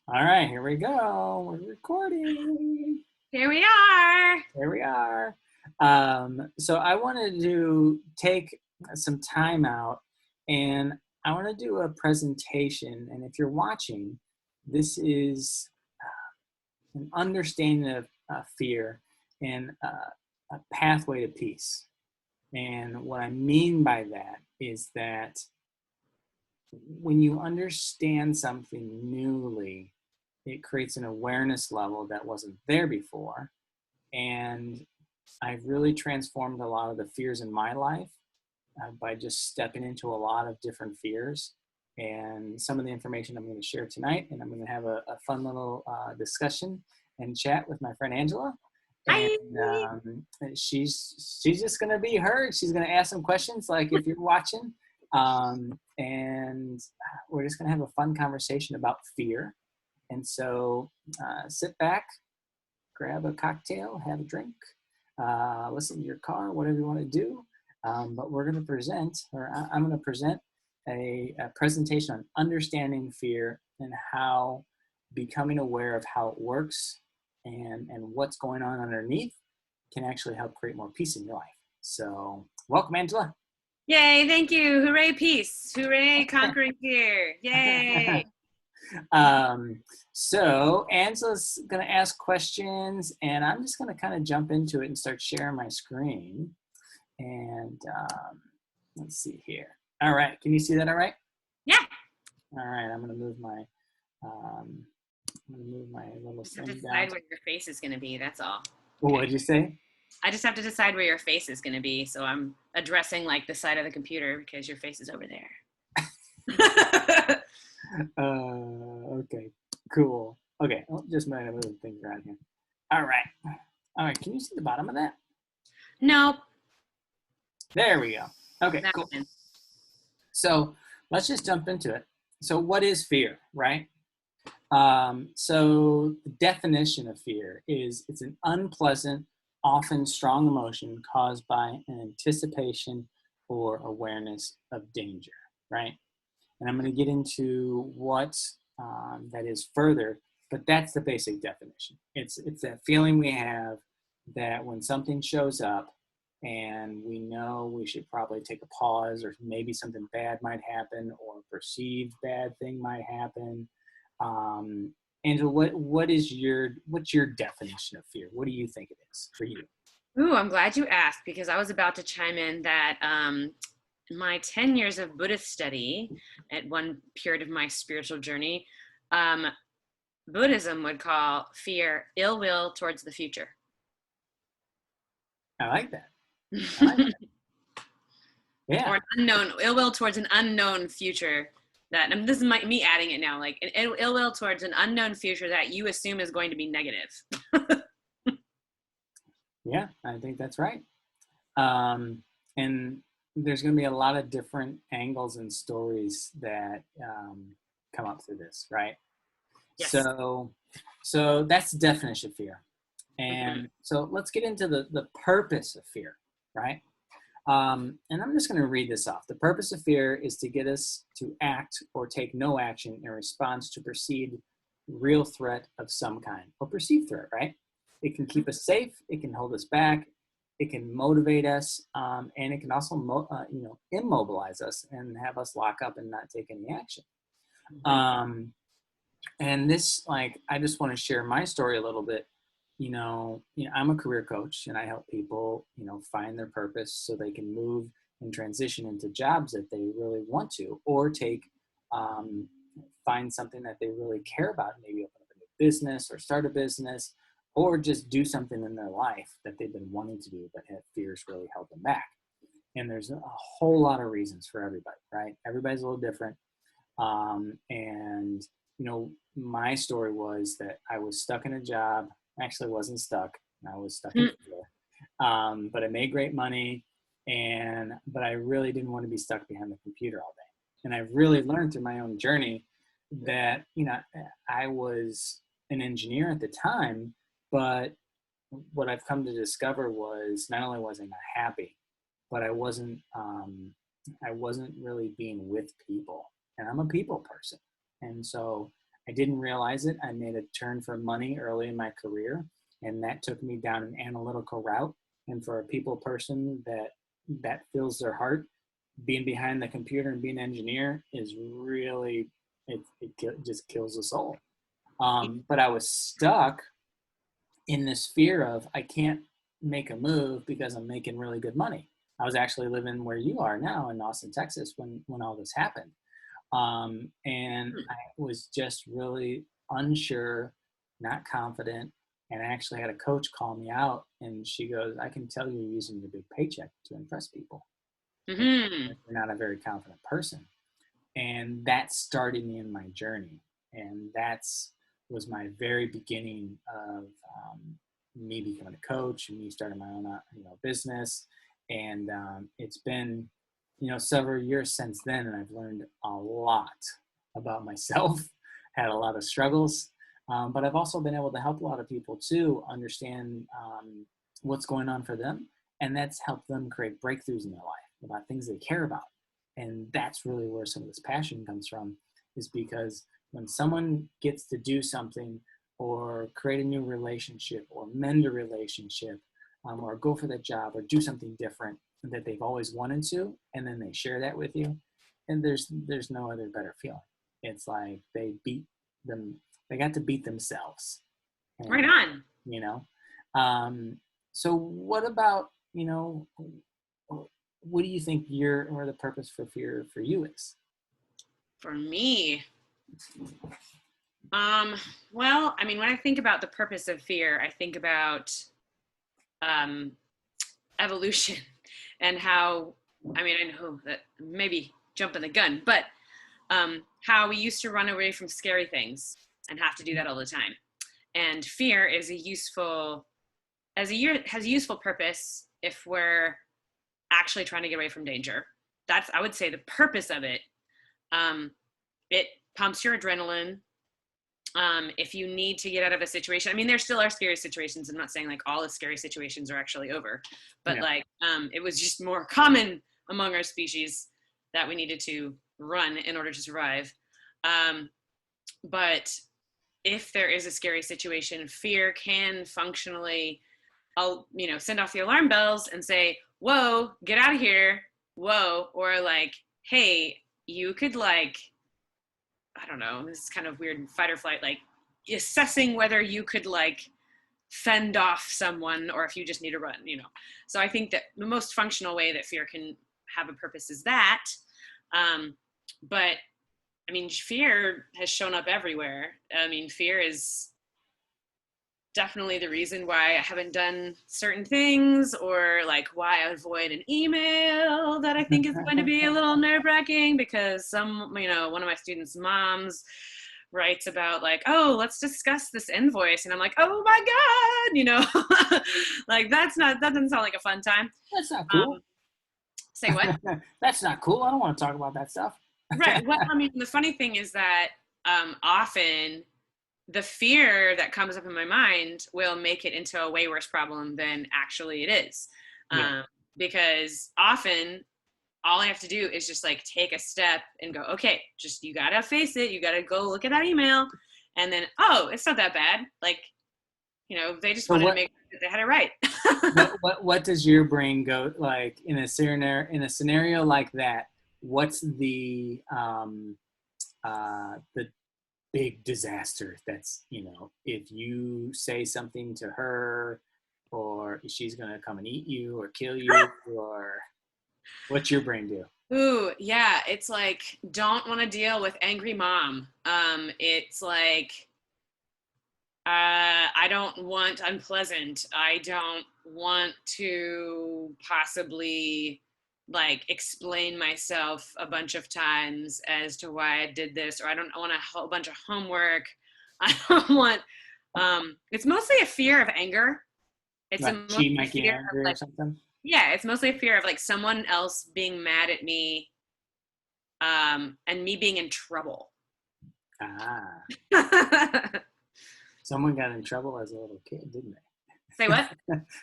All right, here we go. We're recording. Here we are. Here we are. So I wanted to take some time out and I want to do a presentation. And if you're watching, this is an understanding of fear and a pathway to peace. And what I mean by that is that when you understand something newly, it creates an awareness level that wasn't there before. And I've really transformed a lot of the fears in my life by just stepping into a lot of different fears. And some of the information I'm going to share tonight, and I'm going to have a fun little discussion and chat with my friend Angela. And Hi. she's just going to be her. She's going to ask some questions, like if you're watching, and we're just going to have a fun conversation about fear. And so sit back, grab a cocktail, have a drink, listen to your car, whatever you want to do. But we're going to present, or I'm going to present a presentation on understanding fear and how becoming aware of how it works and what's going on underneath can actually help create more peace in your life. So welcome, Angela. Yay, thank you. Hooray, peace. Hooray, conquering fear. Yay. So Angela's going to ask questions, and I'm just going to kind of jump into it and start sharing my screen. And let's see here. All right, can you see that all right? Yeah. All right, I'm going to move my little Just have to thing decide down. where your face is going to be. That's all. Well, Okay. what did you say? I just have to decide where your face is going to be. So I'm addressing like the side of the computer because your face is over there. Okay, cool. Okay, just a minute, moving things around here. All right, can you see the bottom of that? Nope. There we go. Okay, That cool. one. So let's just jump into it. So what is fear, right? So the definition of fear is it's an unpleasant, often strong emotion caused by an anticipation or awareness of danger, right? And I'm going to get into what that is further, but that's the basic definition. It's that feeling we have that when something shows up and we know we should probably take a pause, or maybe something bad might happen, or perceived bad thing might happen. Um, Angela, what's your definition of fear? What do you think it is for you? Ooh, I'm glad you asked because I was about to chime in that my 10 years of Buddhist study at one period of my spiritual journey, um, Buddhism would call fear ill will towards the future. I like that. I like that. Or Yeah. an unknown ill will towards an unknown future that, and this is me adding it now, like an ill will towards an unknown future that you assume is going to be negative. Yeah, I think that's right. And there's going to be a lot of different angles and stories that come up through this, right? Yes. So that's the definition of fear. Mm-hmm. And so let's get into the purpose of fear, right? And I'm just going to read this off. The purpose of fear is to get us to act or take no action in response to perceived real threat of some kind, or perceived threat, right? It can keep us safe. It can hold us back. It can motivate us, and it can also, immobilize us and have us lock up and not take any action. Mm-hmm. Um, and this, like, I just want to share my story a little bit. I'm a career coach, and I help people, find their purpose so they can move and transition into jobs that they really want to, or um, find something that they really care about, maybe open up a new business or start a business, or just do something in their life that they've been wanting to do, but have fears really held them back. And there's a whole lot of reasons for everybody, right? Everybody's a little different. And my story was that I was stuck in a job. Actually, wasn't stuck. I was stuck in fear. But I made great money, but I really didn't want to be stuck behind the computer all day. And I really learned through my own journey that I was an engineer at the time, but what I've come to discover was not only was I not happy, but I wasn't really being with people, and I'm a people person. And so I didn't realize it. I made a turn for money early in my career, and that took me down an analytical route. And for a people person that fills their heart, being behind the computer and being an engineer is really, just kills the soul. But I was stuck in this fear of I can't make a move because I'm making really good money. I was actually living where you are now in Austin, Texas, when all this happened. And I was just really unsure, not confident. And I actually had a coach call me out, and she goes, I can tell you're using your big paycheck to impress people. Mm-hmm. You're not a very confident person. And that started me in my journey. And that's was my very beginning of me becoming a coach and me starting my own business. And it's been several years since then, and I've learned a lot about myself, had a lot of struggles, but I've also been able to help a lot of people too understand what's going on for them, and that's helped them create breakthroughs in their life about things they care about. And that's really where some of this passion comes from, is because when someone gets to do something or create a new relationship or mend a relationship, or go for that job or do something different that they've always wanted to, and then they share that with you, and there's no other better feeling. It's like they got to beat themselves. And, Right on. So what about, what do you think or the purpose for fear for you is? For me, well, I mean, when I think about the purpose of fear, I think about evolution and how, I mean, I know that maybe jumping the gun, but how we used to run away from scary things and have to do that all the time. And fear is has a useful purpose if we're actually trying to get away from danger. That's, I would say, the purpose of it. It pumps your adrenaline. If you need to get out of a situation, I mean, there still are scary situations. I'm not saying like all the scary situations are actually over, but it was just more common among our species that we needed to run in order to survive. But if there is a scary situation, fear can functionally, send off the alarm bells and say, whoa, get out of here. Whoa. Or like, hey, you could I don't know, this is kind of weird, fight or flight, like assessing whether you could fend off someone or if you just need to run, So I think that the most functional way that fear can have a purpose is that. But I mean, fear has shown up everywhere. I mean, fear is definitely the reason why I haven't done certain things, or why I avoid an email that I think is going to be a little nerve-wracking because one of my students' moms writes about oh, let's discuss this invoice. And I'm like, oh my God, that doesn't sound like a fun time. That's not cool. Say what? That's not cool. I don't want to talk about that stuff. Right. Well, I mean, the funny thing is that often the fear that comes up in my mind will make it into a way worse problem than actually it is. Because often all I have to do is just take a step and go, okay, just, you got to face it. You got to go look at that email. And then, oh, it's not that bad. They just wanted to make sure that they had it right. what does your brain go in a scenario like that? What's the big disaster that's, if you say something to her, or she's going to come and eat you or kill you, or what's your brain do? Ooh, yeah. It's don't want to deal with angry mom. It's I don't want unpleasant. I don't want to possibly explain myself a bunch of times as to why I did this, or I don't want a whole bunch of homework. I don't want, it's mostly a fear of anger. It's she might get angry or something. Yeah, it's mostly a fear of someone else being mad at me, and me being in trouble. Someone got in trouble as a little kid, didn't they? Say what?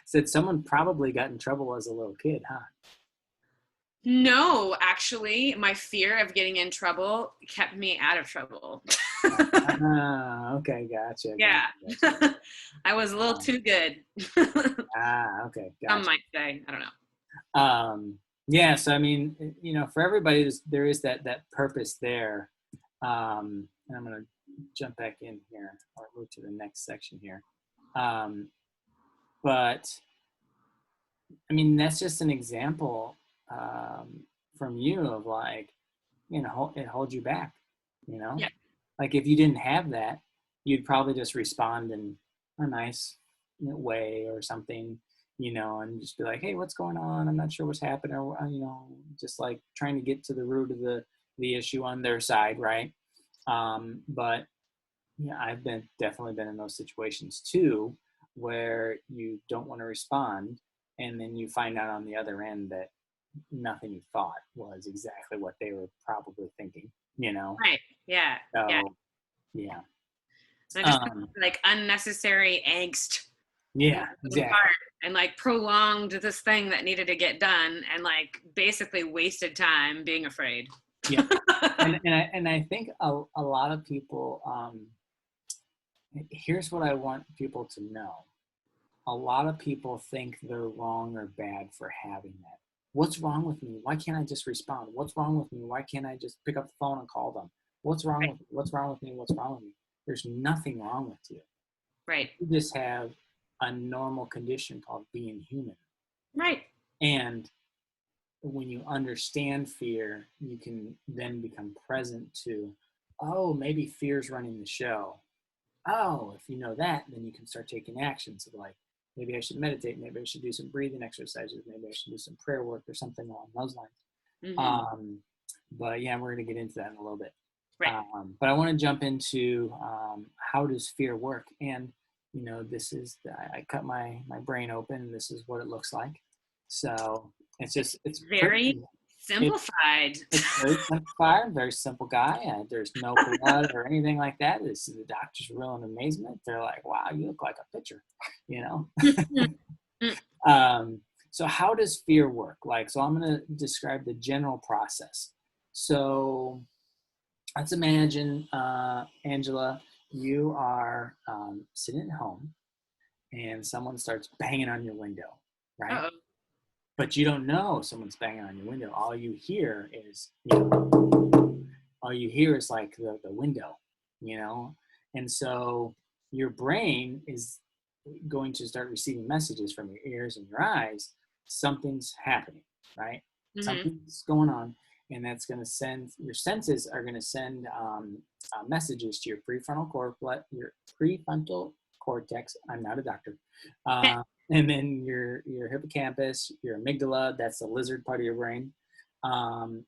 Said someone probably got in trouble as a little kid, huh? No, actually, my fear of getting in trouble kept me out of trouble. Okay, gotcha, Yeah. gotcha, gotcha. I was a little Um, too good. okay, Some gotcha. might say. I don't know. Yeah, so I mean, for everybody, there is that purpose there. And I'm gonna jump back in here or move to the next section here. Um, but I mean, that's just an example from you of like, it holds you back, you know? Yeah. Like if you didn't have that, you'd probably just respond in a nice way or something, and just be like, hey, what's going on? I'm not sure what's happening. Or, just like trying to get to the root of the issue on their side, right? But yeah, I've definitely been in those situations too, where you don't want to respond, and then you find out on the other end that nothing you thought was exactly what they were probably thinking, you know? Right. Yeah. Yeah. So, yeah. And I just Um, like unnecessary angst in yeah, my own exactly. heart and like prolonged this thing that needed to get done and like basically wasted time being afraid. Yeah. And I think a lot of people, here's what I want people to know. A lot of people think they're wrong or bad for having that. What's wrong with me? Why can't I just respond? What's wrong with me? Why can't I just pick up the phone and call them? What's wrong with me? What's wrong with me? What's wrong with me? There's nothing wrong with you. Right. You just have a normal condition called being human. Right. And when you understand fear, you can then become present to, oh, maybe fear's running the show. Oh, if you know that, then you can start taking actions of like, maybe I should meditate, maybe I should do some breathing exercises, maybe I should do some prayer work or something along those lines. Hmm. Um, but yeah, we're going to get into that in a little bit. Right. But I want to jump into how does fear work? And, this is, I cut my brain open and this is what it looks like. So it's pretty, Very it, simplified. it's very simplified, very simple guy. There's no blood or anything like that. The doctors real in amazement. They're like, wow, you look like a pitcher, you know? um, so how does fear work? Like, so I'm going to describe the general process. So let's imagine, Angela, you are sitting at home and someone starts banging on your window, right? Uh-oh. But you don't know someone's banging on your window. All you hear is like the window, you know? And so your brain is going to start receiving messages from your ears and your eyes. Something's happening, right? Hmm. Something's going on. And that's going to send, your senses are going to send messages to your your prefrontal cortex. I'm not a doctor. And then your hippocampus, your amygdala, that's the lizard part of your brain. Um,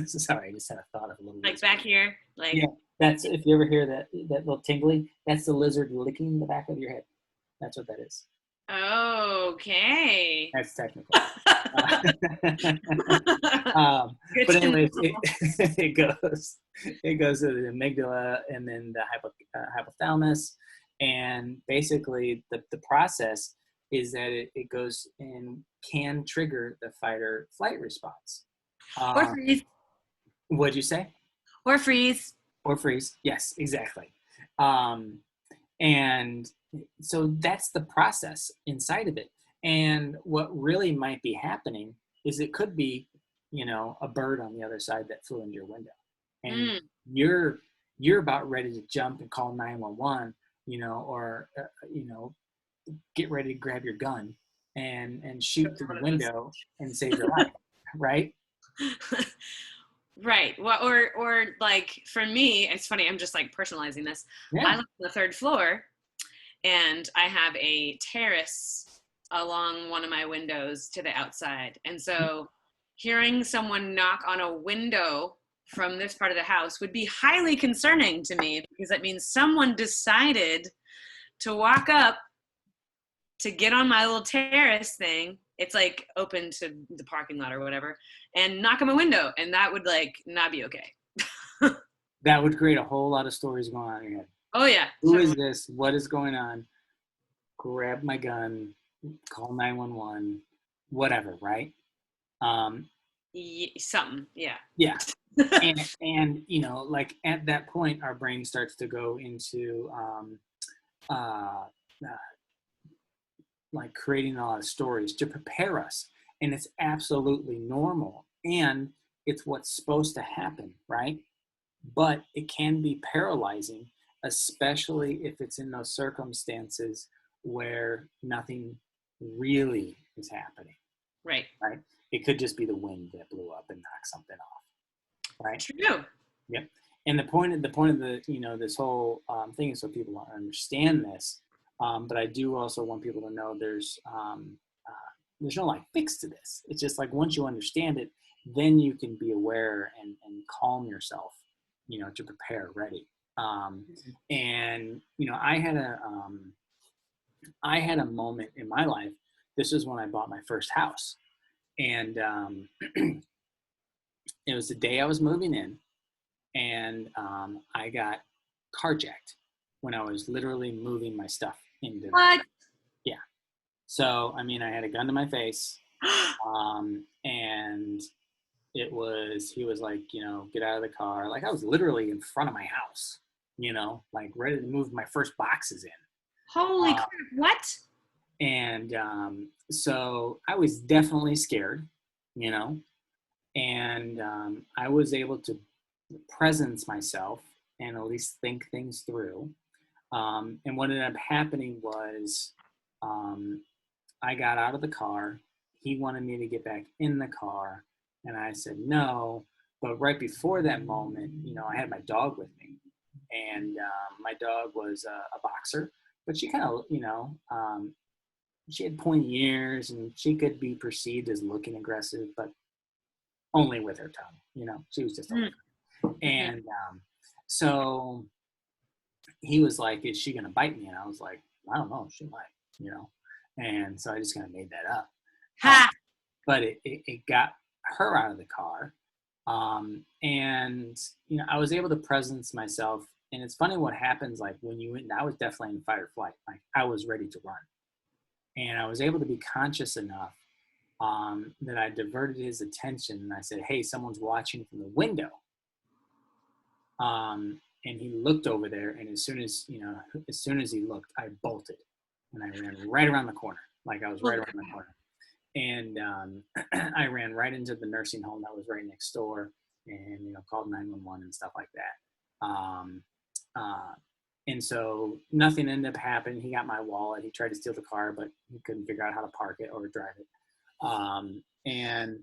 Sorry, I just had a thought of a little Like lizard. back here, like, Yeah, that's if you ever hear that little tingly, that's the lizard licking the back of your head. That's what that is. okay. That's technical. Um, Good but to anyways, know. it goes to the amygdala and then the hypothalamus, and basically the process is that it goes and can trigger the fight or flight response. Or Um, freeze. what'd you say? Or freeze. Or freeze. Yes, exactly. Um, and so that's the process inside of it. And what really might be happening is it could be, a bird on the other side that flew into your window, and Mm. you're about ready to jump and call 911, or get ready to grab your gun and shoot through the One of those. window and save your life, right? Right. Well, or like for me, it's funny. I'm just like personalizing this. I Yeah. live on the third floor, and I have a terrace along one of my windows to the outside. And so, hearing someone knock on a window from this part of the house would be highly concerning to me because that means someone decided to walk up to get on my little terrace thing. It's like open to the parking lot or whatever, and knock on my window, and that would like not be okay. That would create a whole lot of stories going on in your head. Oh yeah, Who is totally. this? What is going on? Grab my gun, call 911, whatever, right? Um, Something, yeah. yeah. And you know, like at that point, our brain starts to go into uh, uh, like creating a lot of stories to prepare us, and it's absolutely normal, and it's what's supposed to happen, right? But it can be paralyzing, especially if it's in those circumstances where nothing really is happening, Right. right? It could just be the wind that blew up and knocked something off, right? True. Yep. And the point of the this whole thing is so people understand this. But I do also want people to know there's no like fix to this. It's just like once you understand it, then you can be aware and calm yourself, to prepare, ready. And I had a moment in my life. This is when I bought my first house, and it was the day I was moving in, and I got carjacked when I was literally moving my stuff into the What? yeah. So I mean, I had a gun to my face, and he was like, get out of the car. Like I was literally in front of my house, like ready to move my first boxes in. Holy Uh, crap. What? and so I was definitely scared, you know, and I was able to presence myself and at least think things through. And what ended up happening was um, I got out of the car. He wanted me to get back in the car, and I said no. But right before that moment, I had my dog with me, and my dog was a boxer, but she kind of, she had pointy ears, and she could be perceived as looking aggressive, but only with her tongue. She was just a Mm. Yeah. and so he was like, "Is she gonna bite me?" And I was like, "I don't know. She might, you know." And so I just kind of made that up. Uh, Ha! but it got her out of the car, and I was able to presence myself. And it's funny what happens like when I was definitely in fight or flight. Like I was ready to run, and I was able to be conscious enough that I diverted his attention, and I said, "Hey, someone's watching from the window." And he looked over there, and as soon as he looked, I bolted, and I ran right around the corner, like I was right around the corner, and I ran right into the nursing home that was right next door, and called 911 and stuff like that. Uh, and so nothing ended up happening. He got my wallet. He tried to steal the car, but he couldn't figure out how to park it or drive it. And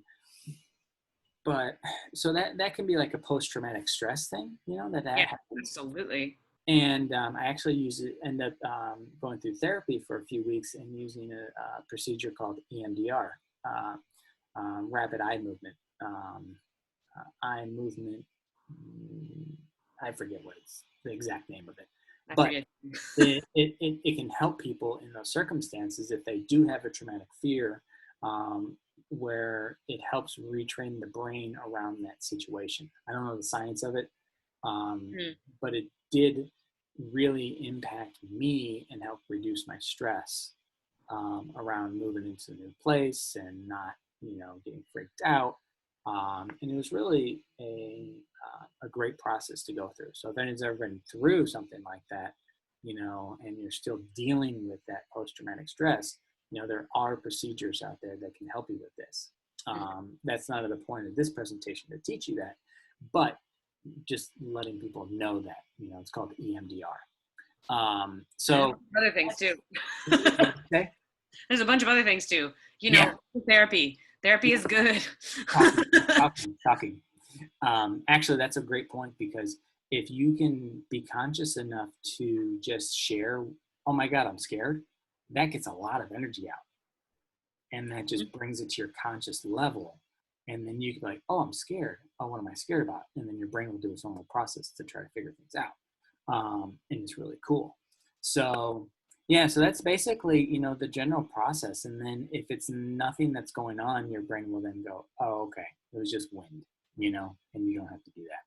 but so that can be like a post-traumatic stress thing, that Yeah, happens. absolutely. And I actually end up going through therapy for a few weeks and using a procedure called EMDR, uh, rapid eye movement. Eye movement. I forget what it's the exact name of it, I but forget. it can help people in those circumstances if they do have a traumatic fear, where it helps retrain the brain around that situation. I don't know the science of it, Mm. but it did really impact me and help reduce my stress around moving into a new place and not, getting freaked out. And it was really a great process to go through. So if anyone's ever been through something like that, and you're still dealing with that post-traumatic stress, there are procedures out there that can help you with this. That's not at the point of this presentation to teach you that, but just letting people know that, it's called EMDR. So Other things too. okay. There's a bunch of other things too. Yeah. Therapy. Therapy is good. Shocking. Actually, that's a great point, because if you can be conscious enough to just share, "Oh my God, I'm scared," that gets a lot of energy out, and that just brings it to your conscious level. And then you can be like, "Oh, I'm scared. Oh, what am I scared about?" And then your brain will do its normal process to try to figure things out. And it's really cool. So yeah, so that's basically, the general process. And then if it's nothing that's going on, your brain will then go, "Oh, okay, it was just wind," and you don't have to do that.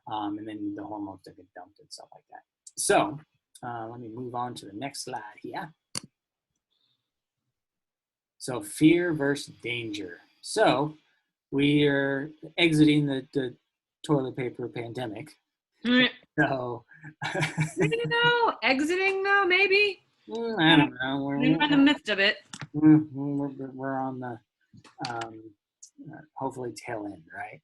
And then the hormones that get dumped and stuff like that. So let me move on to the next slide here. So fear versus danger. So we are exiting the toilet paper pandemic. Mm, So exiting though, maybe. I don't know. We're in the midst of it. We're on the hopefully tail end, right?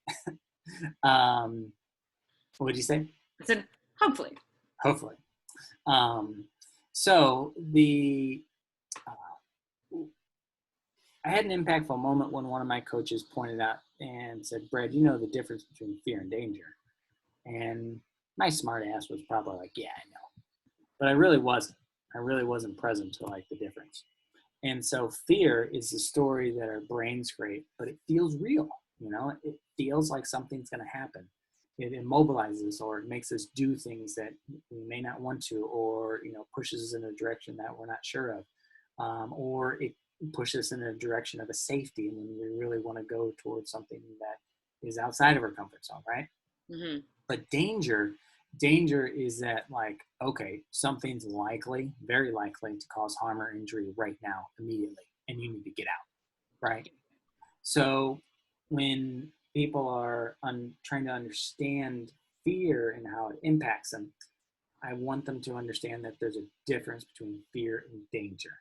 What did you say? I said, hopefully. Hopefully. So I had an impactful moment when one of my coaches pointed out and said, "Brad, you know the difference between fear and danger." And my smart ass was probably like, "Yeah, I know," but I really wasn't. I really wasn't present to like the difference. And so fear is the story that our brains create, but it feels real. It feels like something's going to happen. It immobilizes or it makes us do things that we may not want to, or pushes us in a direction that we're not sure of, or it pushes us in a direction of a safety when we really want to go towards something that is outside of our comfort zone, right? Mm-hmm. But danger is that, like, okay, something's likely, very likely to cause harm or injury right now, immediately, and you need to get out, right? So when people are trying to understand fear and how it impacts them, I want them to understand that there's a difference between fear and danger.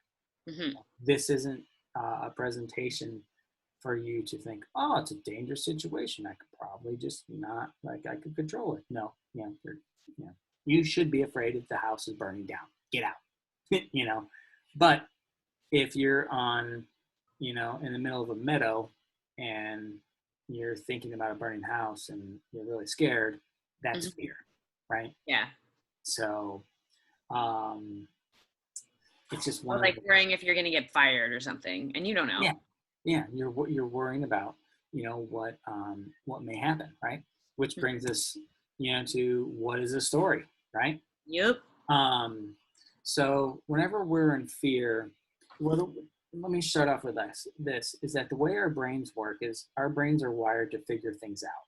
Mm-hmm. This isn't a presentation for you to think, oh, it's a dangerous situation. I could probably just not, like, I could control it. No, you should be afraid if the house is burning down. Get out, But if you're in the middle of a meadow and you're thinking about a burning house and you're really scared, that's Mm-hmm. fear, right? Yeah. So um, it's just Or one of like the, worrying if you're going to get fired or something, and you don't know. yeah, you're worrying about what may happen, right? Which brings us to what is a story, right? Yep. So whenever we're in fear, well, let me start off with this is that the way our brains work is our brains are wired to figure things out.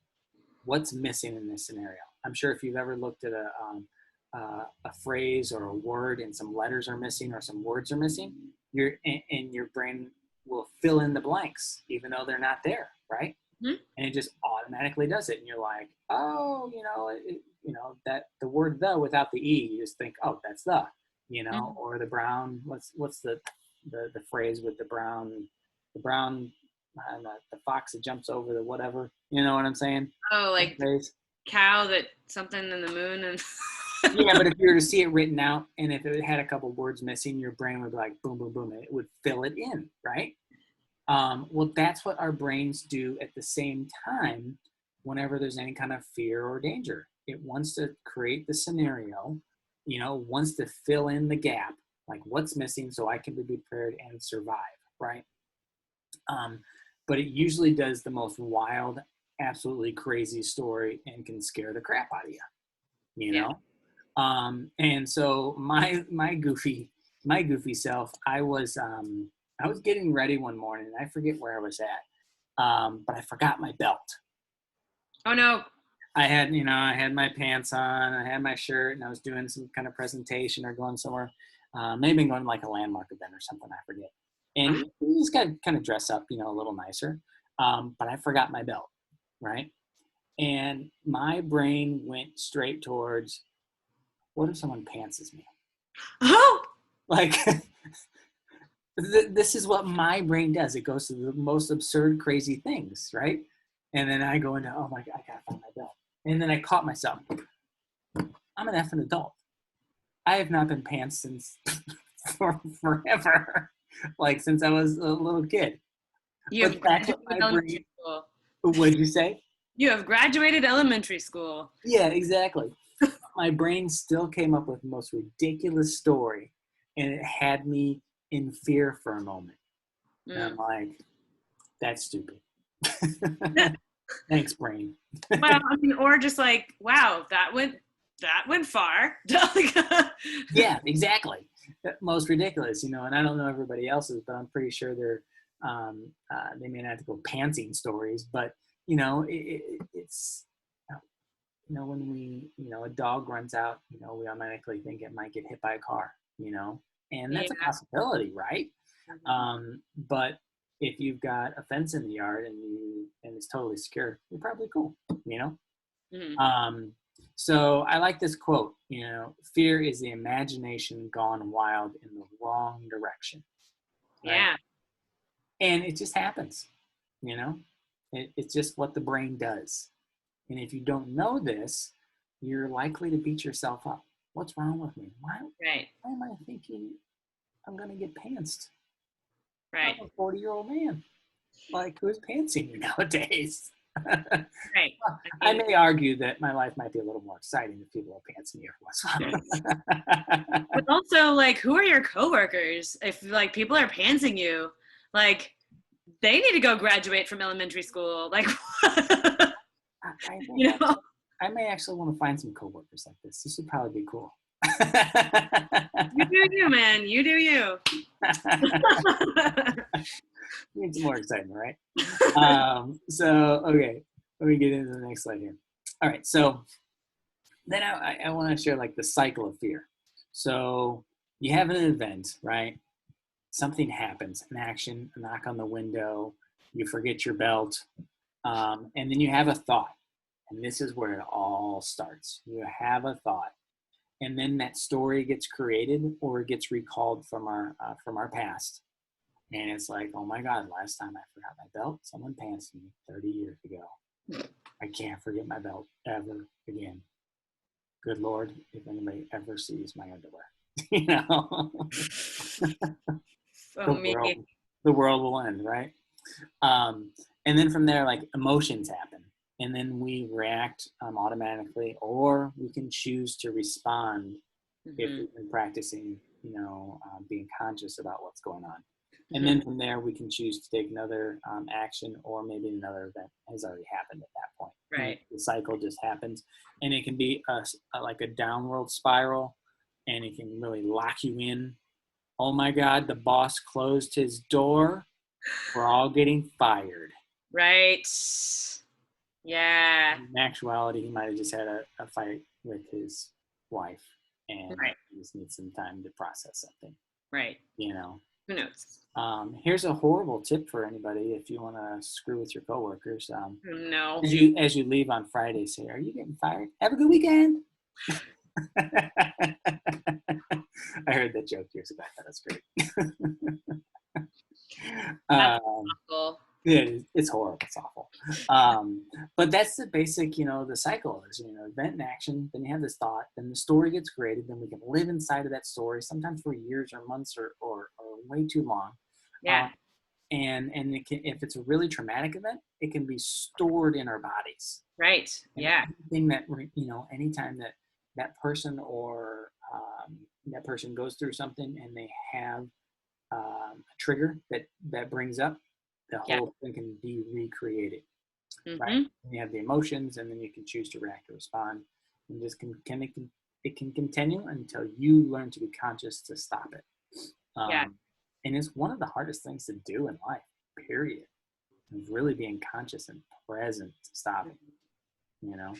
What's missing in this scenario? I'm sure if you've ever looked at a phrase or a word and some letters are missing or some words are missing, and your brain will fill in the blanks even though they're not there, right? Mm-hmm. And it just automatically does it, and you're like, oh, that the word "the" without the e, you just think, oh, that's the, Mm-hmm. or the brown. What's the phrase with the brown, the fox that jumps over the whatever. You know what I'm saying? Oh, That like phrase. cow that something in the moon and. Yeah, but if you were to see it written out, and if it had a couple words missing, your brain would be like, boom, boom, boom, and it would fill it in, right? Well, that's what our brains do at the same time whenever there's any kind of fear or danger. It wants to create the scenario, wants to fill in the gap, like what's missing so I can be prepared and survive, right? But it usually does the most wild, absolutely crazy story and can scare the crap out of you Yeah. know? And so my goofy self, I was getting ready one morning, and I forget where I was at, but I forgot my belt. Oh no. I had my pants on, I had my shirt, and I was doing some kind of presentation or going somewhere, maybe going to like a landmark event or something, I forget. And you just got to kind of dress up, a little nicer. But I forgot my belt, right? And my brain went straight towards, what if someone pantses me? Oh. Like, this is what my brain does. It goes to the most absurd, crazy things, right? And then I go into, oh my God, I gotta find my belt. And then I caught myself. I'm an effing adult. I have not been pants since forever, like since I was a little kid. You have But that's what graduated my elementary brain. school. What did you say? You have graduated elementary school. Yeah, exactly. My brain still came up with the most ridiculous story, and it had me in fear for a moment. And I'm Mm. like, that's stupid. Thanks, brain. Well, I mean, or just like, wow, that went far. Yeah, exactly. Most ridiculous, and I don't know everybody else's, but I'm pretty sure they may not have to go pantsing stories, but it's when a dog runs out, we automatically think it might get hit by a car, and Yeah. that's a possibility, right? Mhm. But if you've got a fence in the yard and it's totally secure, you're probably cool, Mhm. So I like this quote, fear is the imagination gone wild in the wrong direction, right? Yeah. And it just happens, you know, it's just what the brain does. And if you don't know this, you're likely to beat yourself up. What's wrong with me? Right. Why am I thinking I'm going to get pantsed? I'm Right. a 40-year-old man. Like, who's pantsing you nowadays? Right. I I mean, may argue that my life might be a little more exciting if people are pantsing me every once in a while. but also, like, who are your coworkers? If like people are pantsing you, like they need to go graduate from elementary school. Like, I think you know, I may actually want to find some coworkers like this. This would probably be cool. you do you, man. You do you. Need some more excitement, right? So, okay, let me get into the next slide here. All right, so then I want to share like the cycle of fear. So you have an event, right? Something happens, an action, a knock on the window, you forget your belt, and then you have a thought. And this is where it all starts. You have a thought, and then that story gets created or gets recalled from our past. And it's like, oh my God, last time I forgot my belt, someone pantsed me 30 years ago. I can't forget my belt ever again. Good Lord, if anybody ever sees my underwear, you know, So the me. world, the world will end, right? And then from there, like emotions happen, and then we react automatically, or we can choose to respond if Hmm. we've been practicing, being conscious about what's going on. And Hmm. then from there, we can choose to take another action, or maybe another event has already happened at that point. And Right. the cycle just happens, and it can be like a downward spiral, and it can really lock you in. Oh my God, the boss closed his door. We're all getting fired. Right. Yeah. In actuality, he might have just had a fight with his wife, and Right. he just needs some time to process something. Right. You know, Who knows? Here's a horrible tip for anybody if you want to screw with your coworkers. No. As you leave on Friday, say, "Are you getting fired? Have a good weekend." I heard that joke years ago. I thought that's great. That's um, awful. yeah, it's horrible. It's awful. But that's the basic, the cycle. There's, event and action. Then you have this thought. Then the story gets created. Then we can live inside of that story, sometimes for years or months or way too long. Yeah. Uh, and if it's a really traumatic event, it can be stored in our bodies. Right. And Yeah. anything that anytime that person or that person goes through something and they have a trigger that brings up, the Yeah. whole thing can be recreated, right? Hmm. And you have the emotions, and then you can choose to react or respond, and just it can continue until you learn to be conscious to stop it. Yeah. And it's one of the hardest things to do in life. Period. Is really being conscious and present to stop it. You know.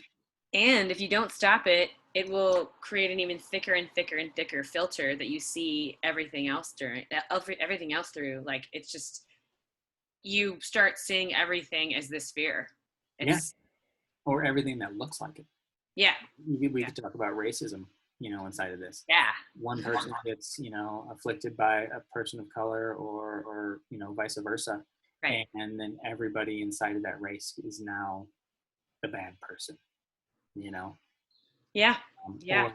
And if you don't stop it, it will create an even thicker and thicker and thicker filter that you see everything else everything else through. Like it's just you start seeing everything as this fear. Yeah. It's Or everything that looks like it. yeah. We Yeah. could talk about racism, inside of this. Yeah. One person gets, afflicted by a person of color or vice versa. Right. And then everybody inside of that race is now the bad person, you know? Yeah. Yeah.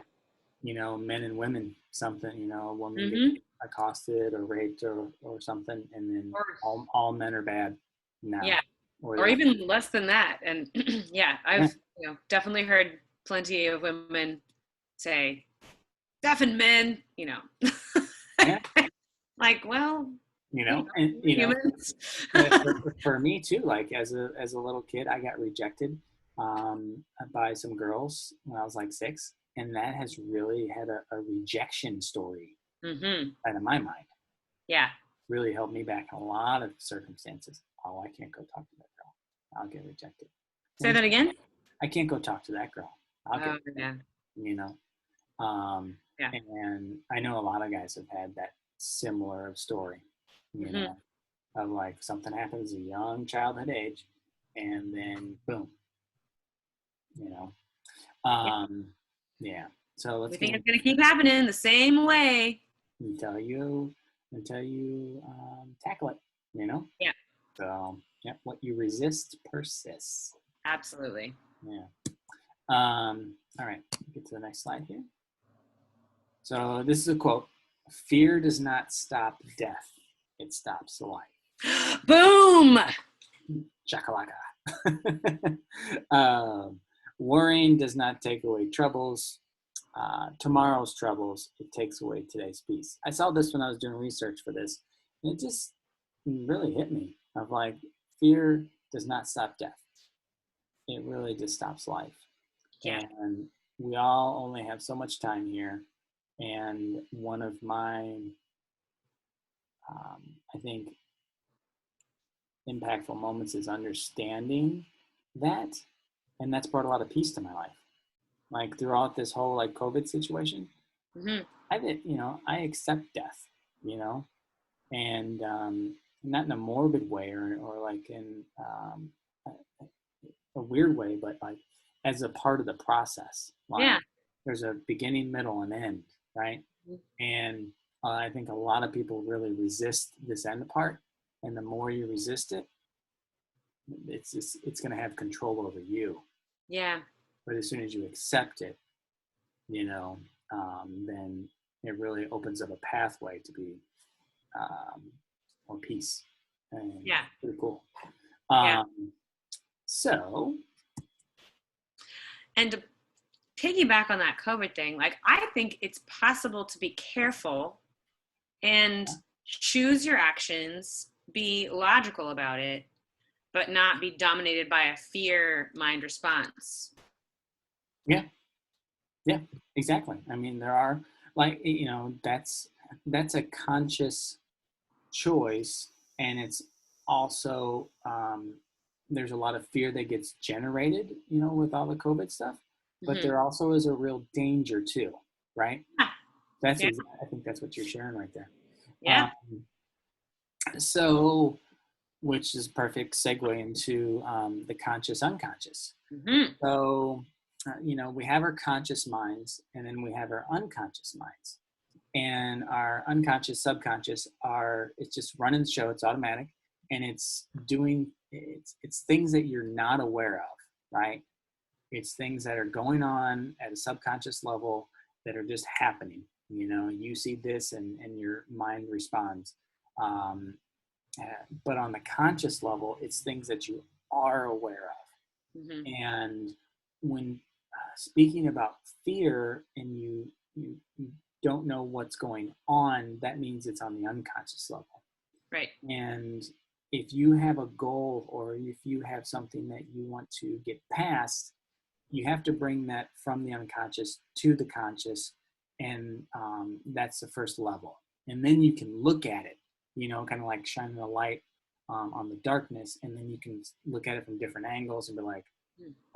Or, men and women, something, a woman gets Hmm. accosted or raped or something, and then Or all men are bad now. yeah. Or Or they, even less than that. And yeah, yeah, I've definitely heard plenty of women say, "Deafened men," yeah, like, well, and, humans. for me too, like as a little kid, I got rejected by some girls when I was like 6, and that has really had a rejection story Hmm. out of my mind. Yeah. Really helped me back in a lot of circumstances. Oh, I can't go talk to that girl. I'll get rejected. Say that again. I can't go talk to that girl. I'll get Oh yeah. rejected. You know, um, Yeah. and I know a lot of guys have had that similar story. You Hmm. know, of like something happens at a young childhood age, and then boom, you know. Yeah. Yeah. So let's We get think into it's going to keep happening the same way. until you tackle it, you know. Yeah, So yeah, what you resist persists. absolutely. Yeah. All right, get to the next slide here. So this is a quote: "Fear does not stop death; it stops life." Boom! Chakalaka. um, Worrying does not take away troubles. Tomorrow's troubles, it takes away today's peace. I saw this when I was doing research for this, and it just really hit me of like, fear does not stop death. It really just stops life. Yeah, And we all only have so much time here. And one of my, I think, impactful moments is understanding that. And that's brought a lot of peace to my life. Like throughout this whole like COVID situation, hmm I accept death, and not in a morbid way or like in a weird way, but like as a part of the process. yeah, Like there's a beginning, middle, and end, right? And I think a lot of people really resist this end part, and the more you resist it, it's going to have control over you. yeah, But as soon as you accept it, then it really opens up a pathway to be um, more peace. And yeah, pretty cool. yeah. So, And to piggyback on that COVID thing, like I think it's possible to be careful and choose your actions, be logical about it, but not be dominated by a fear mind response. yeah, yeah, exactly. I mean, there are like, that's a conscious choice, and it's also there's a lot of fear that gets generated, with all the COVID stuff, but Mm-hmm. there also is a real danger too, right? Yeah, That's yeah, I think that's what you're sharing right there. yeah. Um, so, which is a perfect segue into the conscious unconscious. Mm-hmm. So, we have our conscious minds, and then we have our unconscious minds. And our unconscious, subconscious it's just running the show. It's automatic, and it's things that you're not aware of, right? It's things that are going on at a subconscious level that are just happening. You see this, and your mind responds. Um, but on the conscious level, it's things that you are aware of. Mm-hmm. And when speaking about fear, and you don't know what's going on, that means it's on the unconscious level. Right. And if you have a goal, or if you have something that you want to get past, you have to bring that from the unconscious to the conscious. And that's the first level. And then you can look at it, kind of like shining a light on the darkness. And then you can look at it from different angles and be like,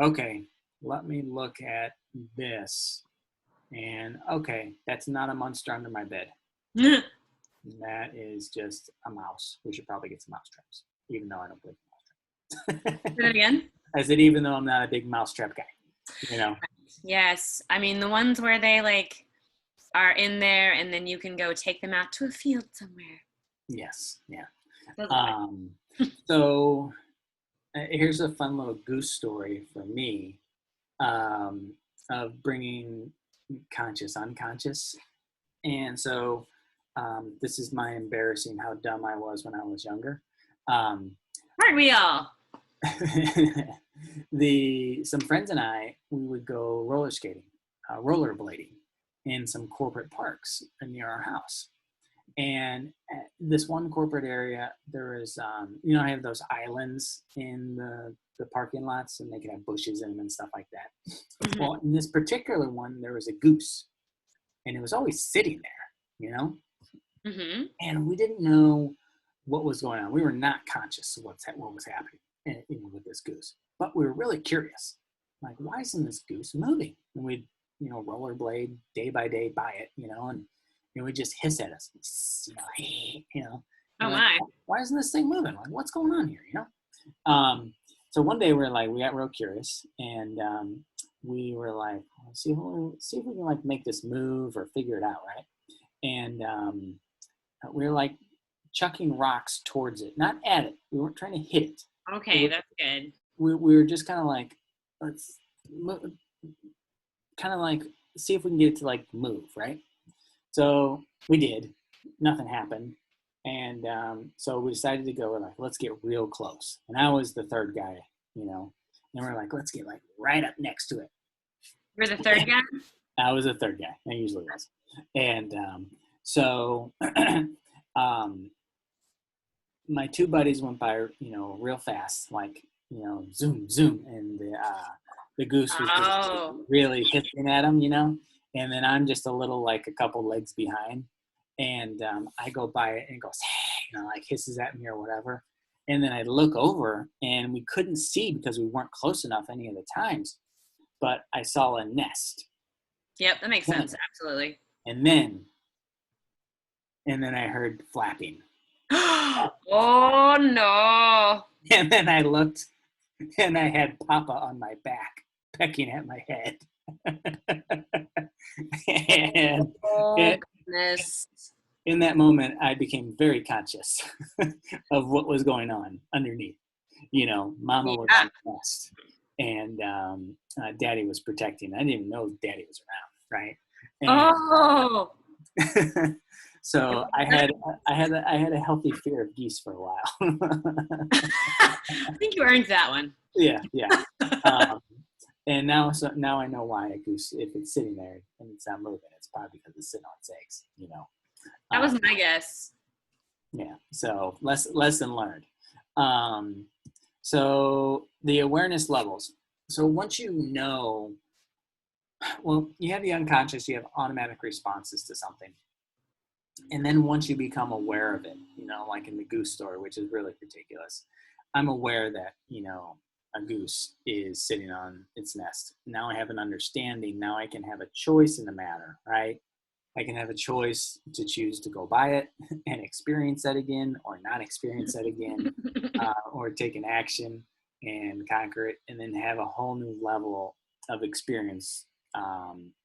okay, let me look at this. And okay, that's not a monster under my bed. Say That is just a mouse. We should probably get some mouse traps, even though I don't believe in mouse traps. that again. I said, even though I'm not a big mousetrap guy. Yes. I mean, the ones where they like are in there and then you can go take them out to a field somewhere. Yes, yeah. Those are Um, so here's a fun little goose story for me, of bringing conscious, unconscious. And so this is my embarrassing how dumb I was when I was younger. Aren't we all? Some friends and I, we would go roller skating, rollerblading in some corporate parks near our house. And at this one corporate area, there is, I have those islands in the parking lots, and they can have bushes in them and stuff like that. Mm-hmm. Well, in this particular one, there was a goose, and it was always sitting there, Mm-hmm. and we didn't know what was going on. We were not conscious of what was happening, with this goose, but we were really curious. Like, why isn't this goose moving? And we'd, rollerblade day by day by it, and it would just hiss at us, Oh like, my. why isn't this thing moving? Like, what's going on here, Um, So one day we got real curious, and we were like, see if we can like make this move or figure it out, right? And we were like chucking rocks towards it, not at it. We weren't trying to hit it. Okay, that's good. We were just kind of like, let's kind of like see if we can get it to like move, right? So we did. Nothing happened. And so we decided to go, we're like, let's get real close. And I was the third guy, you know, and we're like, let's get like right up next to it. You're the third guy? I was the third guy. I usually was. And so my two buddies went by, you know, real fast, like, you know, zoom, zoom. And the goose was just really hissing at him, you know. And then I'm just a little, like a couple legs behind. And I go by it and it goes, hey, you know, like hisses at me or whatever. And then I look over and we couldn't see because we weren't close enough any of the times. But I saw a nest. Yep, that makes sense. Absolutely. And then I heard flapping. Oh, no. And then I looked and I had Papa on my back pecking at my head. And goodness. In that moment, I became very conscious of what was going on underneath. You know, Mama was on the nest, and Daddy was protecting. I didn't even know Daddy was around, right? And, so I had a healthy fear of geese for a while. I think you earned that one. Yeah. And now I know why a goose, if it's sitting there and it's not moving, it's probably because it's sitting on its eggs, you know. That was my guess. Yeah. So lesson learned. So the awareness levels. So once you know, well, you have the unconscious, you have automatic responses to something. And then once you become aware of it, you know, like in the goose story, which is really ridiculous, I'm aware that, you know, a goose is sitting on its nest. Now I have an understanding. Now I can have a choice in the matter, right? I can have a choice to choose to go by it and experience that again or not experience that again, or take an action and conquer it, and then have a whole new level of experience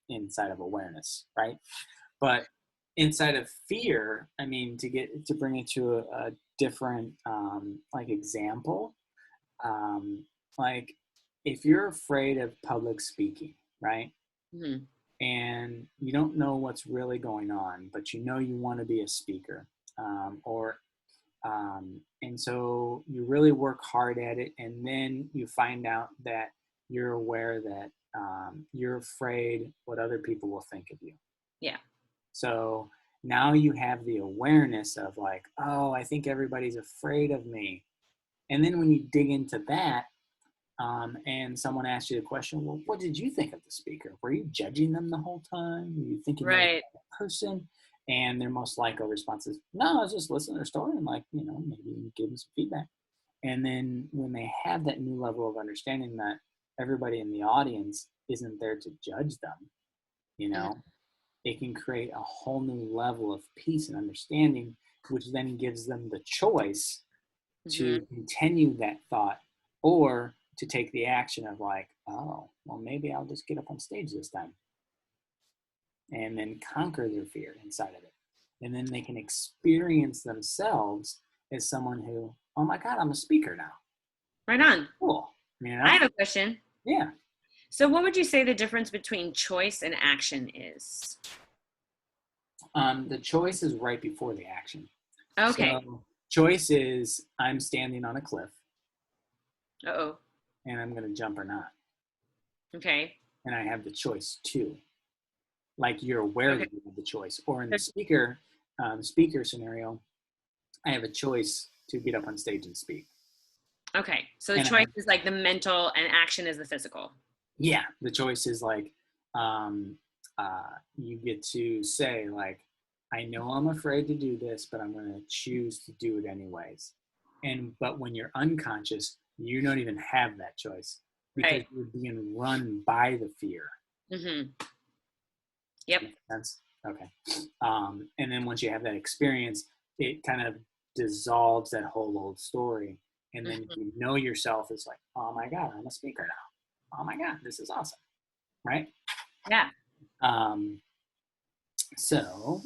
inside of awareness, right? But inside of fear, I mean, to bring it to a different like example, like if you're afraid of public speaking, right? Mm-hmm. And you don't know what's really going on, but you know you want to be a speaker, and so you really work hard at it, and then you find out that you're aware that you're afraid what other people will think of you. Yeah. So now you have the awareness of like, oh, I think everybody's afraid of me. And then when you dig into that, and someone asks you a question, well, what did you think of the speaker? Were you judging them the whole time? Were you thinking right. that person? And their most likely response is, no, I was just listening to their story and like, you know, maybe give them some feedback. And then when they have that new level of understanding that everybody in the audience isn't there to judge them, you know, it can create a whole new level of peace and understanding, which then gives them the choice to continue that thought or to take the action of like, oh, well, maybe I'll just get up on stage this time, and then conquer their fear inside of it. And then they can experience themselves as someone who, oh my God, I'm a speaker now. Right on. Cool. You know? I have a question. Yeah. So what would you say the difference between choice and action is? The choice is right before the action. Okay. So choice is I'm standing on a cliff. Uh-oh. And I'm going to jump or not. Okay. And I have the choice too. Like you're aware that you have the choice. Or in the speaker scenario, I have a choice to get up on stage and speak. Okay. So the choice is like the mental and action is the physical. Yeah. The choice is like, you get to say like, I know I'm afraid to do this, but I'm going to choose to do it anyways. But when you're unconscious, you don't even have that choice because you're being run by the fear. Mm-hmm. Yep. Makes sense? Okay. And then once you have that experience, it kind of dissolves that whole old story, And then Mhm. you know yourself as like, oh my God, I'm a speaker now. Oh my God, this is awesome. Right. Yeah. Um,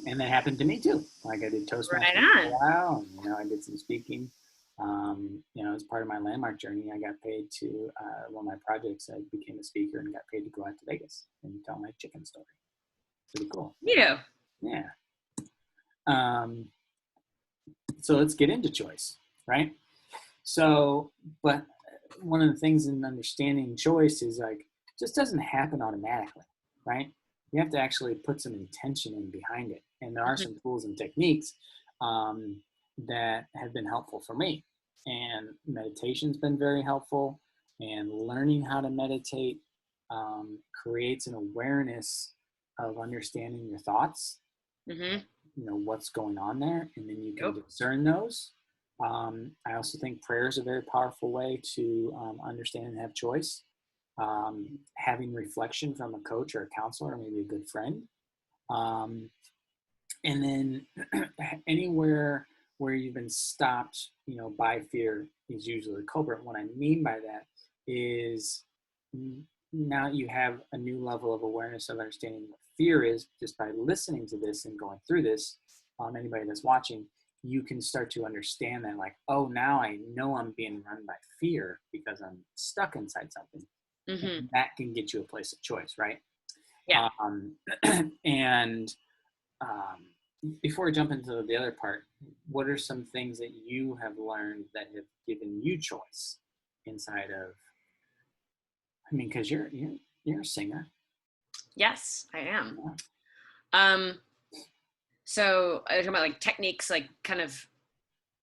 and that happened to me too. Like I did Right Toastmasters for a on. while, and I did some speaking. As part of my landmark journey, I got paid to one of my projects. I became a speaker and got paid to go out to Vegas and tell my chicken story. Pretty cool. You. Yeah. Um, so let's get into choice, right? So, but one of the things in understanding choice is like, it just doesn't happen automatically, right? You have to actually put some intention in behind it. And there are Mhm. some tools and techniques that have been helpful for me. And meditation's been very helpful. And learning how to meditate creates an awareness of understanding your thoughts, Mhm. what's going on there, and then you can Yep. discern those. I also think prayer is a very powerful way to understand and have choice. Having reflection from a coach or a counselor or maybe a good friend. um, and then anywhere where you've been stopped by fear is usually the culprit. What I mean by that is now you have a new level of awareness of understanding what fear is just by listening to this and going through this. Anybody that's watching, you can start to understand that, like, oh, now I know I'm being run by fear because I'm stuck inside something. Mhm. And that can get you a place of choice, right? Yeah. um, and um, Before we jump into the other part, what are some things that you have learned that have given you choice inside of? I mean, because you're a singer. Yes, I am. Yeah. Um, so I talking about like techniques, like kind of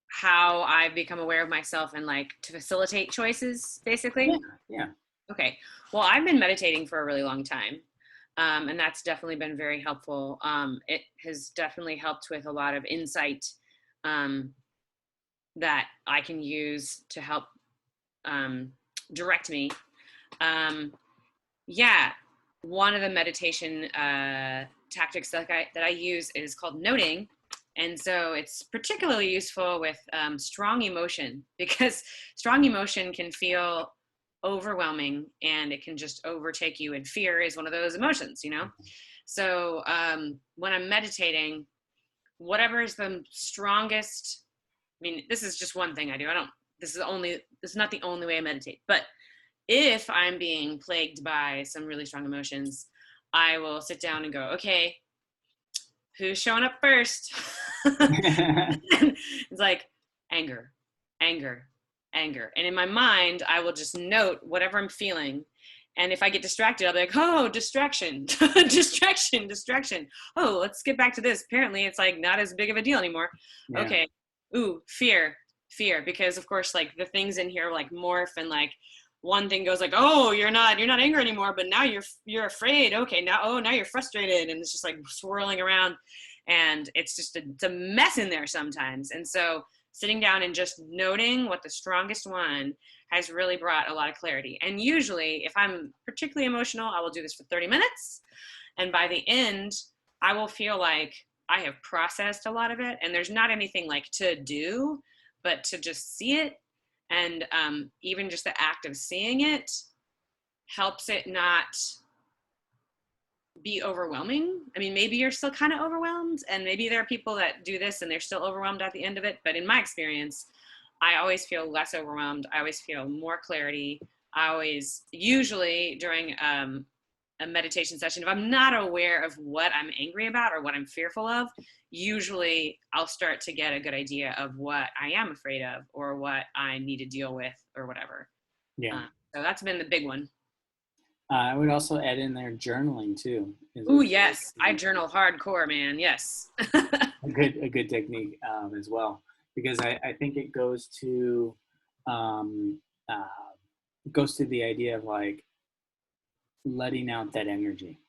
how I've become aware of myself and like to facilitate choices, Yeah. basically. Yeah. Okay. Well, I've been meditating for a really long time. And that's definitely been very helpful. It has definitely helped with a lot of insight um, that I can use to help um, direct me. Um, yeah, one of the meditation tactics that I use is called noting. And so it's particularly useful with strong emotion because strong emotion can feel overwhelming and it can just overtake you. And fear is one of those emotions. So when I'm meditating, whatever is the strongest, I mean, this is just one thing I do. This is not the only way I meditate, but if I'm being plagued by some really strong emotions, I will sit down and go, okay, who's showing up first? It's like anger, anger, anger. And in my mind, I will just note whatever I'm feeling. And if I get distracted, I'll be like, oh, distraction, distraction, distraction. Oh, let's get back to this. Apparently, it's like not as big of a deal anymore. Yeah. Okay. Ooh, fear, fear. Because of course, like the things in here like morph and like one thing goes like, oh, you're not angry anymore, but now you're afraid. Okay, now you're frustrated, and it's just like swirling around, and it's a mess in there sometimes. And so sitting down and just noting what the strongest one has really brought a lot of clarity. And usually, if I'm particularly emotional, I will do this for 30 minutes, and by the end, I will feel like I have processed a lot of it, and there's not anything like to do, but to just see it and even just the act of seeing it helps it not be overwhelming. I mean, maybe you're still kind of overwhelmed, and maybe there are people that do this and they're still overwhelmed at the end of it. But in my experience, I always feel less overwhelmed. I always feel more clarity. I always, usually during a meditation session, if I'm not aware of what I'm angry about or what I'm fearful of, usually I'll start to get a good idea of what I am afraid of or what I need to deal with or whatever. Yeah. So that's been the big one. I would also add in there journaling too. Is Ooh, yes, I journal hardcore, man. Yes. a good technique as well, because I think um, uh, it goes to the idea of like letting out that energy,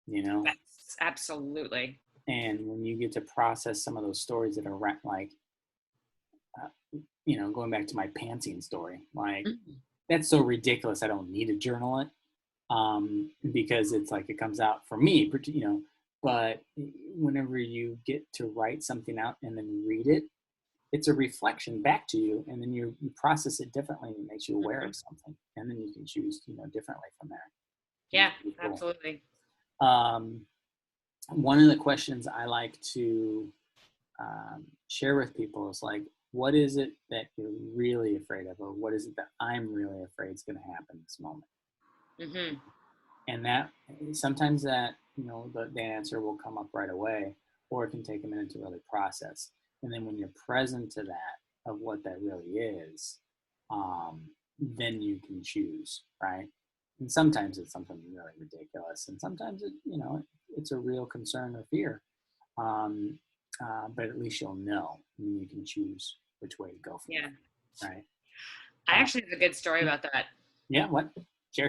you know. Yes, absolutely. And when you get to process some of those stories that are like, going back to my pantsing story, like Mhm. that's so ridiculous. I don't need to journal it because it's like it comes out for me, But whenever you get to write something out and then read it, it's a reflection back to you, and then you process it differently, and it makes you aware Mhm. of something, and then you can choose, differently from there. Yeah, It's pretty cool. absolutely. Um, One of the questions I like to share with people is like, what is it that you're really afraid of, or what is it that I'm really afraid is going to happen this moment? Hmm. And that sometimes that the answer will come up right away, or it can take a minute to really process. And then when you're present to that of what that really is, then you can choose, right? And sometimes it's something really ridiculous, and sometimes it's a real concern or fear. um, but at least you'll know, and you can choose which way to go from Yeah. there, right? I uh, actually have a good story about that. yeah, what? Share.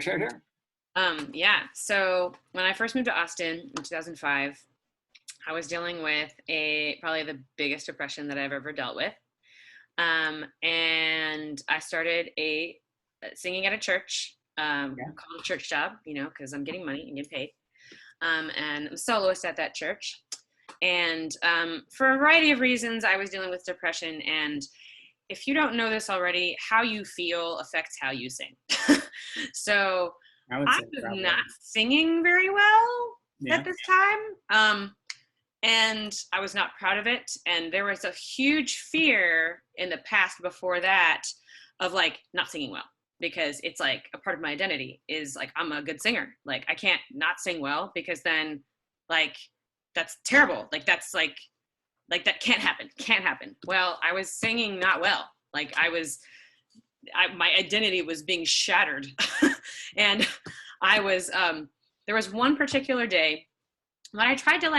Yeah. So when I first moved to Austin in 2005, I was dealing with probably the biggest depression that I've ever dealt with. And I started singing at a church, Yeah. called a church job, because I'm getting money and getting paid. And I'm a soloist at that church. And for a variety of reasons, I was dealing with depression. And if you don't know this already, how you feel affects how you sing. So I would I say was probably. not singing very well Yeah. at this time. And I was not proud of it. And there was a huge fear in the past before that of like not singing well, because it's like a part of my identity is like I'm a good singer. Like I can't not sing well, because then like that's terrible. Like that's like that can't happen. Can't happen. Well, I was singing not well. Like my identity was being shattered. And I was there was one particular day when I tried to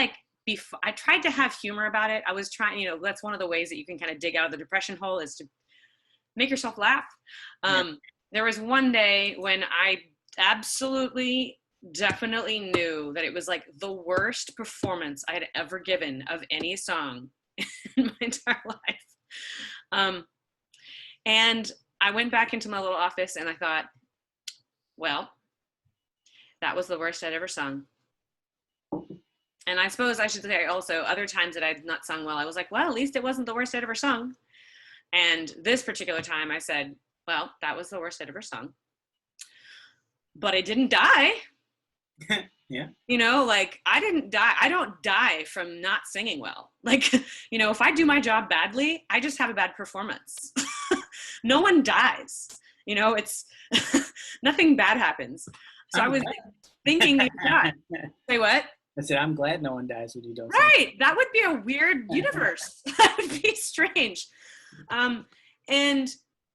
I tried to have humor about it. I was trying, that's one of the ways that you can kind of dig out of the depression hole, is to make yourself laugh. Yeah. There was one day when I absolutely definitely knew that it was like the worst performance I had ever given of any song in my entire life. Um, and I went back into my little office and I thought, well, that was the worst I'd ever sung. And I suppose I should say also, other times that I'd not sung well, I was like, well, at least it wasn't the worst I'd ever sung. And this particular time I said, well, that was the worst I'd ever sung. But I didn't die. Yeah. Like I didn't die. I don't die from not singing well. Like, if I do my job badly, I just have a bad performance. No one dies. It's nothing bad happens. So I I'm was glad. thinking, God, say what? I said, I'm glad no one dies when you don't sing. Right. That would be a weird universe. That would be strange. And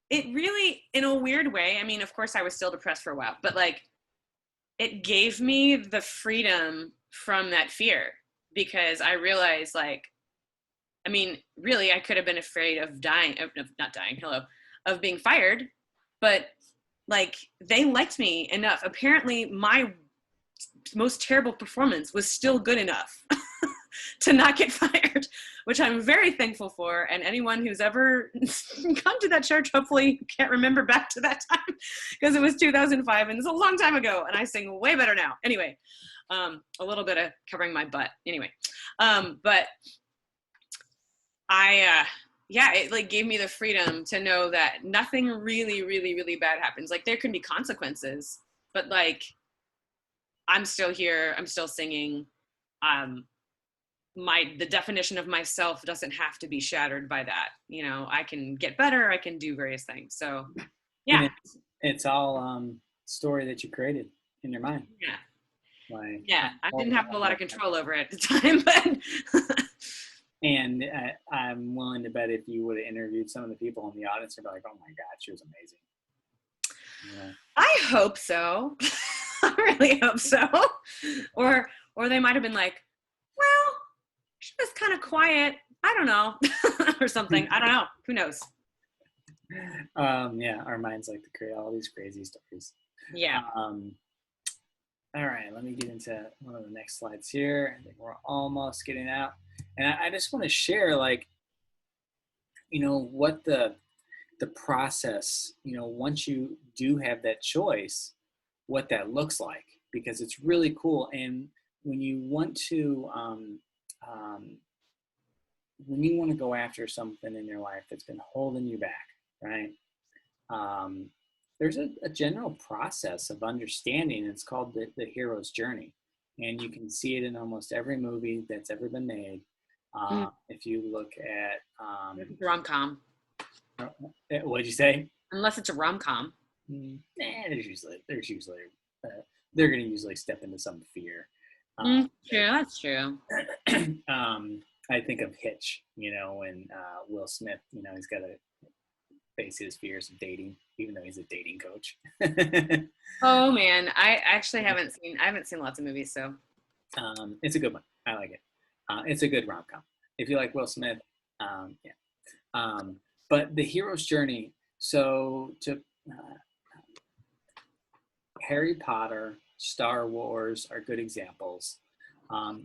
it really, in a weird way, I mean, of course I was still depressed for a while, but like it gave me the freedom from that fear, because I realized I mean, really, I could have been afraid of dying, of not dying, hello, of being fired, but like they liked me enough. Apparently my most terrible performance was still good enough to not get fired, which I'm very thankful for. And anyone who's ever come to that church, hopefully can't remember back to that time, because it was 2005 and it's a long time ago and I sing way better now. Anyway, a little bit of covering my butt. Anyway, but yeah, it like gave me the freedom to know that nothing really, really, really bad happens. Like there can be consequences, but like I'm still here. I'm still singing. Um, the definition of myself doesn't have to be shattered by that. I can get better. I can do various things. So, And yeah, it's all story that you created in your mind. yeah, Like, yeah. I didn't have a lot of control over it at the time, but and I'm willing to bet if you would have interviewed some of the people in the audience, they'd be like, "Oh my God, she was amazing." Yeah. I hope so. I really hope so. Or they might have been like, well, she was kind of quiet. I don't know, or something. I don't know. Who knows? Yeah, our minds like to create all these crazy stories. Yeah. All right, let me get into one of the next slides here. I think we're almost getting out. And I just want to share, like, what the process, once you do have that choice, what that looks like, because it's really cool. And when you want to when you want to go after something in your life that's been holding you back, right? Um, there's a general process of understanding. It's called the hero's journey. And you can see it in almost every movie that's ever been made. Mm, If you look at, rom-com. what'd you say? Unless it's a rom-com. There's usually, they're going to usually step into some fear. True, that's true. I think of Hitch, and Will Smith, he's got to face his fears of dating, even though he's a dating coach. Oh man, I actually haven't seen lots of movies, so It's a good one. I like it. It's a good rom com. If you like Will Smith, yeah. But the hero's journey. So to Harry Potter, Star Wars are good examples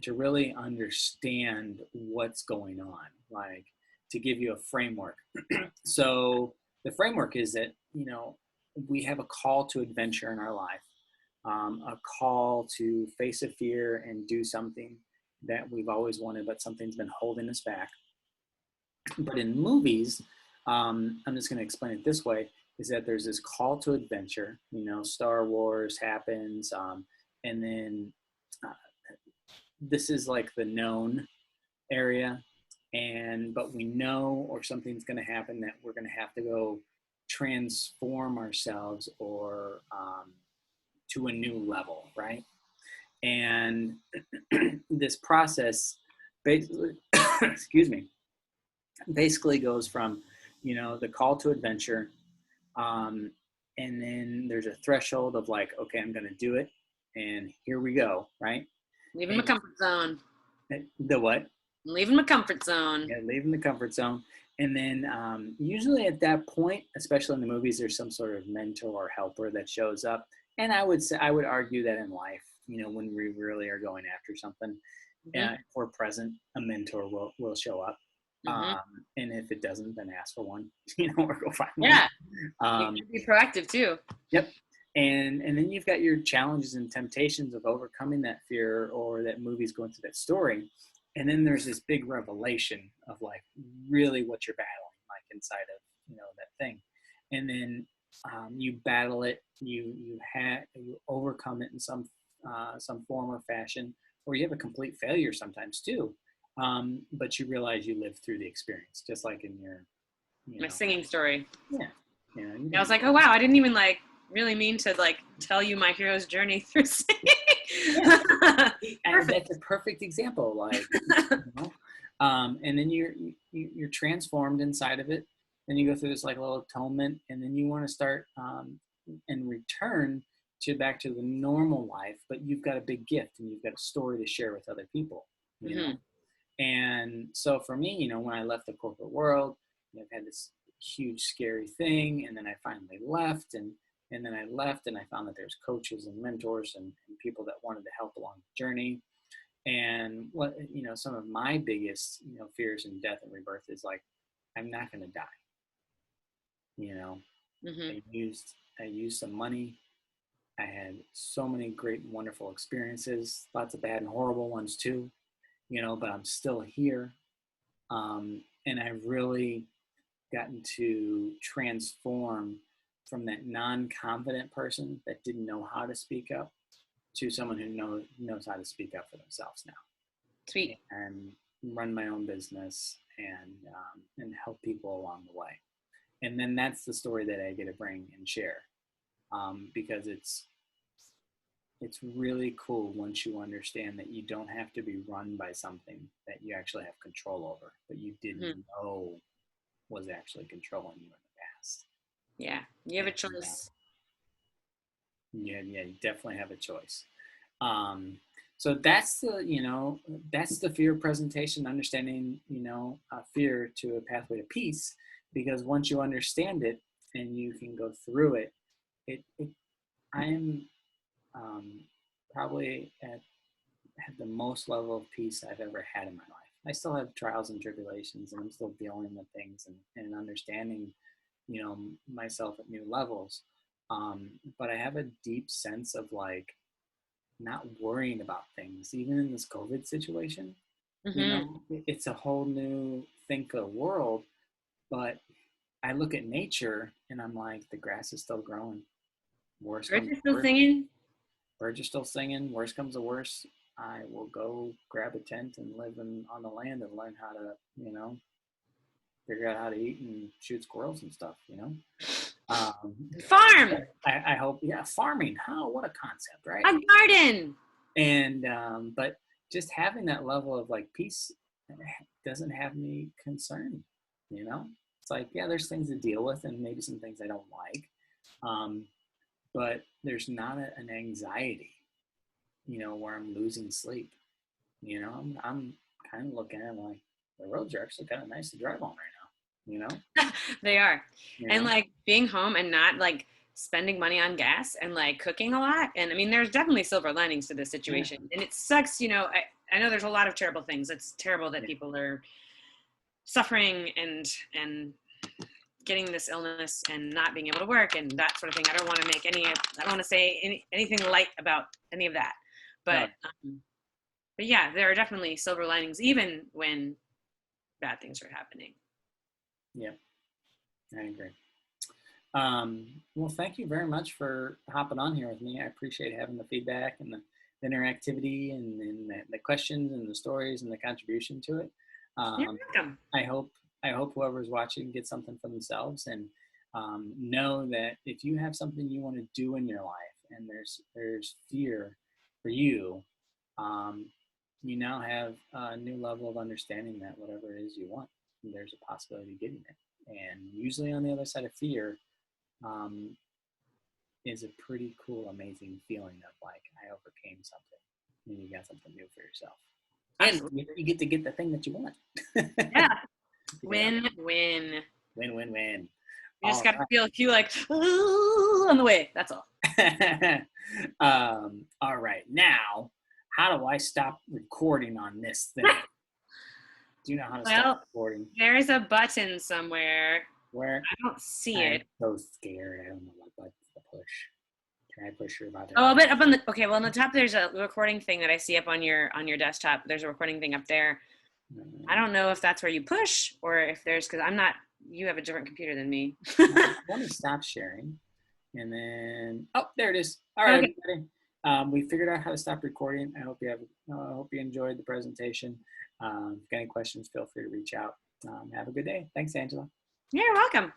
to really understand what's going on, like to give you a framework. So the framework is that, we have a call to adventure in our life, a call to face a fear and do something that we've always wanted, but something's been holding us back. But in movies, I'm just going to explain it this way, is that there's this call to adventure. Star Wars happens, and then uh, this is like the known area, but we know or something's going to happen that we're going to have to go transform ourselves or to a new level, right? And this process basically, excuse me, basically goes from, the call to adventure. And then there's a threshold of like, okay, I'm going to do it. And here we go. Right. leaving my And comfort zone. the what? Leaving my comfort zone. Yeah, leaving the comfort zone. And then usually at that point, especially in the movies, there's some sort of mentor or helper that shows up. And I would argue that in life, when we really are going after something, Hmm. if we're present, a mentor will show up. Hmm. And if it doesn't, then ask for one, or go find one. Yeah, you Um, can be proactive too. yep. And then you've got your challenges and temptations of overcoming that fear, or that movie's going through that story. And then there's this big revelation of like really what you're battling, like inside of, that thing. And then you battle it, you overcome it in some form or fashion, or you have a complete failure sometimes too. But you realize you lived through the experience, just like in your, you My know, singing story. yeah, you I was didn't, like, oh wow, I didn't even like really mean to like tell you my hero's journey through singing. yeah. And Perfect. that's a perfect example. Like, and then you're transformed inside of it. Then you go through this like little atonement, and then you want to start and return to back to the normal life. But you've got a big gift, and you've got a story to share with other people. You know, Hmm. And so for me, when I left the corporate world, I've had this huge scary thing, and then I finally left, and then I left, and I found that there's coaches and mentors and people that wanted to help along the journey. And what some of my biggest fears in death and rebirth is like, I'm not going to die. You know, Hmm. I used some money. I had so many great, wonderful experiences, lots of bad and horrible ones too. But I'm still here, and I've really gotten to transform from that non-confident person that didn't know how to speak up to someone who knows how to speak up for themselves now, Sweet. and run my own business and help people along the way. And then that's the story that I get to bring and share, because it's really cool once you understand that you don't have to be run by something that you actually have control over, but you didn't Hmm. know was actually controlling you in the past. Yeah, you have a And choice. yeah, you definitely have a choice. Um, so that's the fear presentation, understanding fear to a pathway to peace. Because once you understand it and you can go through it, it I am um, probably have the most level of peace I've ever had in my life. I still have trials and tribulations, and I'm still dealing with things and understanding, myself at new levels. But I have a deep sense of like not worrying about things, even in this COVID situation. You Hmm. know, it's a whole new thing for the world. But I look at nature and I'm like, the grass is still growing. Worst Birds comes are to still worst. singing. Birds are still singing. Worst comes to worst. I will go grab a tent and live on the land and learn how to, figure out how to eat and shoot squirrels and stuff, Um, Farm I hope, yeah, farming. How, what a concept, right? a garden. And, but just having that level of like peace doesn't have me concerned, you know? It's like, yeah, there's things to deal with and maybe some things I don't like. Um, but there's not an anxiety, where I'm losing sleep. I'm kind of looking at like the roads are actually kind of nice to drive on right now. They are. You And know, like being home and not like spending money on gas and like cooking a lot. And I mean, there's definitely silver linings to this yeah, situation. And it sucks, I know there's a lot of terrible things. It's terrible that yeah, people are suffering and getting this illness and not being able to work and that sort of thing. I don't want to make any, I don't want to say anything light about any of that. no, But, but yeah, there are definitely silver linings, even when bad things are happening. yeah, I agree. Well, thank you very much for hopping on here with me. I appreciate having the feedback and the interactivity and the questions and the stories and the contribution to it. You're Um, welcome. I hope I hope whoever's watching gets something for themselves and know that if you have something you want to do in your life and there's fear for you, um, you now have a new level of understanding that whatever it is you want, there's a possibility of getting it. And usually on the other side of fear um, is a pretty cool, amazing feeling of like I overcame something and you got something new for yourself. And Absolutely. you get to get the thing that you want. Yeah. Yeah. Win win. Win, win, win. You just All got to feel a few like "Ooh," on the way. That's all. right. All right. Now, how do I stop recording on this thing? Do you know how to stop Well, recording? there's a button somewhere. Where? I don't see I'm it. so scared. I don't know what buttons to push. Can I push your button? Oh, but up on the okay. Well, on the top there's a recording thing that I see up on your desktop. There's a recording thing up there. I don't know if that's where you push or if there's because I'm not. You have a different computer than me. Let me stop sharing. And then, oh, there it is. All right, Okay. everybody. We figured out how to stop recording. I hope you enjoyed the presentation. If you got any questions, feel free to reach out. Have a good day. Thanks, Angela. You're welcome.